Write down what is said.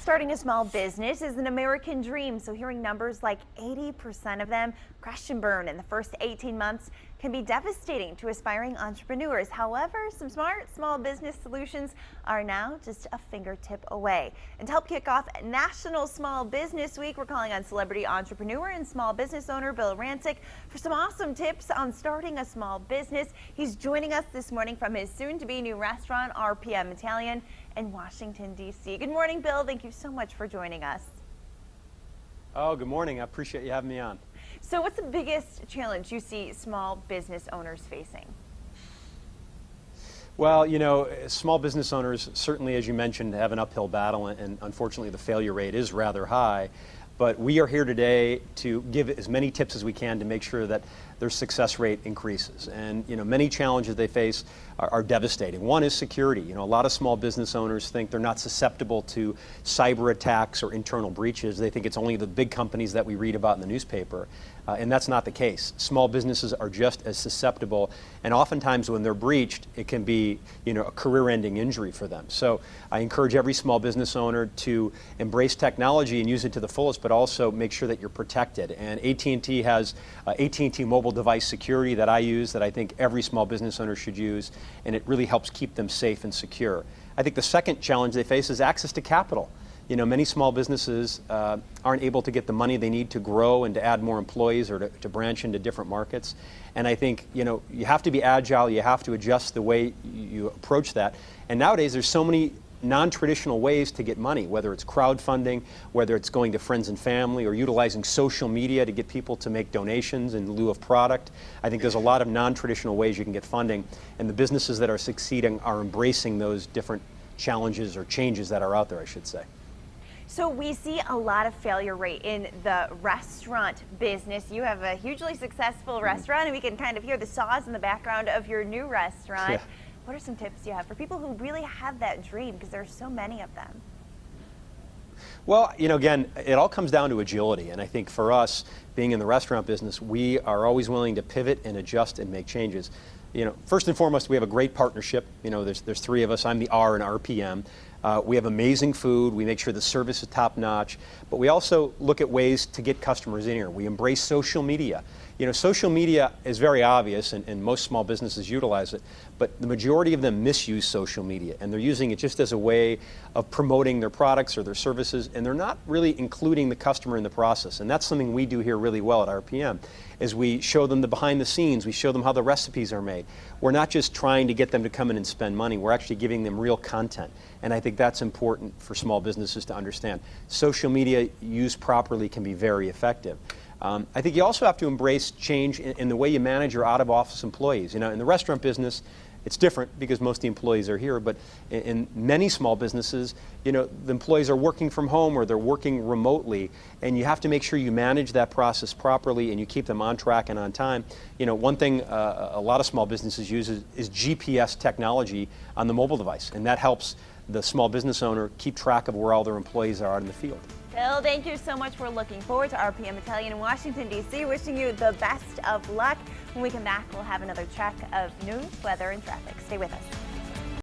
Starting a small business is an American dream, so hearing numbers like 80% of them crash and burn in the first 18 months can be devastating to aspiring entrepreneurs. However, some smart small business solutions are now just a fingertip away. And to help kick off National Small Business Week, we're calling on celebrity entrepreneur and small business owner Bill Rancic for some awesome tips on starting a small business. He's joining us this morning from his soon-to-be new restaurant, RPM Italian, in Washington, D.C. Good morning, Bill. Thank you so much for joining us. Oh, good morning. I appreciate you having me on. So what's the biggest challenge you see small business owners facing? Well, you know, small business owners, certainly, as you mentioned, have an uphill battle, and unfortunately the failure rate is rather high. But we are here today to give as many tips as we can to make sure that their success rate increases. And, you know, many challenges they face are devastating. One is security. You know, a lot of small business owners think they're not susceptible to cyber attacks or internal breaches. They think it's only the big companies that we read about in the newspaper. And that's not the case. Small businesses are just as susceptible, and oftentimes when they're breached, it can be, you know, a career-ending injury for them. So I encourage every small business owner to embrace technology and use it to the fullest, but also make sure that you're protected. And AT&T has AT&T mobile device security that I use, that I think every small business owner should use, and it really helps keep them safe and secure. I think the second challenge they face is access to capital. You know, many small businesses aren't able to get the money they need to grow and to add more employees or to branch into different markets. And I think, you know, you have to be agile, you have to adjust the way you approach that. And nowadays there's so many non-traditional ways to get money, whether it's crowdfunding, whether it's going to friends and family, or utilizing social media to get people to make donations in lieu of product. I think there's a lot of non-traditional ways you can get funding, and the businesses that are succeeding are embracing those different challenges or changes that are out there, I should say. So we see a lot of failure rate in the restaurant business. You have a hugely successful restaurant, and we can kind of hear the saws in the background of your new restaurant. Yeah. What are some tips you have for people who really have that dream, because there are so many of them? Well, you know, again, it all comes down to agility, and I think for us, being in the restaurant business, we are always willing to pivot and adjust and make changes. You know, first and foremost, we have a great partnership. You know, there's three of us. I'm the R in RPM. We have amazing food. We make sure the service is top notch, but we also look at ways to get customers in here. We embrace social media. You know, social media is very obvious, and most small businesses utilize it, but the majority of them misuse social media, and they're using it just as a way of promoting their products or their services, and they're not really including the customer in the process. And that's something we do here really well at RPM, is we show them the behind the scenes, we show them how the recipes are made. We're not just trying to get them to come in and spend money, we're actually giving them real content. And I think that's important for small businesses to understand. Social media used properly can be very effective. I think you also have to embrace change in the way you manage your out-of-office employees. You know, in the restaurant business, it's different because most of the employees are here, but in many small businesses, you know, the employees are working from home or they're working remotely, and you have to make sure you manage that process properly and you keep them on track and on time. You know, one thing a lot of small businesses use is GPS technology on the mobile device, and that helps the small business owner keep track of where all their employees are out in the field. Bill, thank you so much. We're looking forward to RPM Italian in Washington, D.C. Wishing you the best of luck. When we come back, we'll have another check of news, weather, and traffic. Stay with us.